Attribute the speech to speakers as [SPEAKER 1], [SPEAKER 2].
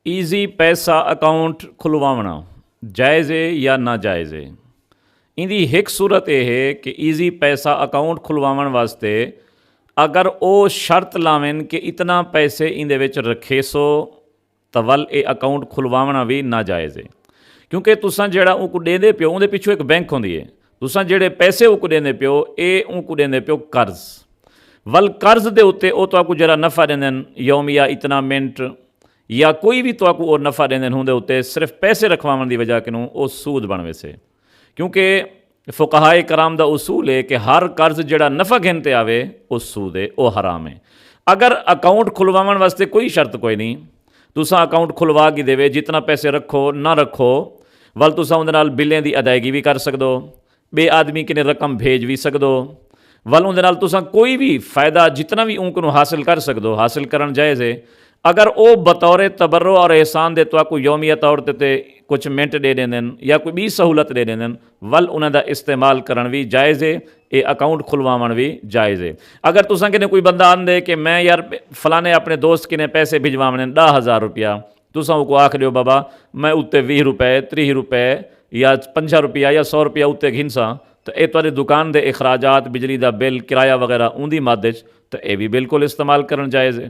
[SPEAKER 1] Easy पैसा account खुलवाना जायज़ है या नाजायज़ है। इंदी एक सूरत यह है कि ईजी पैसा अकाउंट खुलवावन वास्ते अगर वो शर्त लावेन कि इतना पैसे इंदे विच रखे सो तो वल ये अकाउंट खुलवाना भी नाजायज़ है। क्योंकि तुसां जेड़ा उनको देंदे पियो उहदे पिछों एक बैंक होंदी है। तुसां जेड़े पैसे उनको देंदे पियो ये उनको देंदे पियो कर्ज। वल कर्ज दे उत्ते वो तुहाकू जरा नफ़ा देंदन यौमिया इतना मिनट या कोई भी तुहाकू और नफ़ा देंदन उहदे उत्ते सिर्फ पैसे रखवावन दी वजह किनू वो सूद बन वैसे। क्योंकि फुकहाए कराम दा उसूल है कि हर कर्ज जेड़ा नफ़ा गिन ते आवे वो सूद है, वो हराम है। अगर अकाउंट खुलवावन वास्ते कोई शर्त कोई नहीं, तुसां अकाउंट खुलवा के देवे जितना पैसे रखो ना रखो वल तुसां उहदे नाल बिलें दी अदायगी भी कर सकदो, बे आदमी किने रकम भेज भी सकदो, वल उहदे नाल तुसां कोई भी फ़ायदा जितना भी उनको हासिल कर सकदो, हासिल करन जायज़ है। अगर वो बतौर तबर्रो और एहसान दे तुहाकू यौमिया तौर ते कुछ मिनट दे देंदन या कोई भी सहूलत दे देंदन वल उन्हां दा इस्तेमाल करन भी जायज़ है, ये अकाउंट खुलवावन भी जायज़ है। अगर तुसां किने कोई बंदा आंदे कि मैं यार फलाने अपने दोस्त किने पैसे भिजवाने 10,000 रुपया, तुसां उनको आख दियो बाबा मैं उत्ते 20 रुपए 30 रुपए या 50 रुपया या 100 रुपया उत्ते घिनसा तो ये तुहाडी दुकान दे अखराजात बिजली दा बिल किराया वगैरह उहदी मद च तो ये भी बिल्कुल इस्तेमाल करन जायज़ है।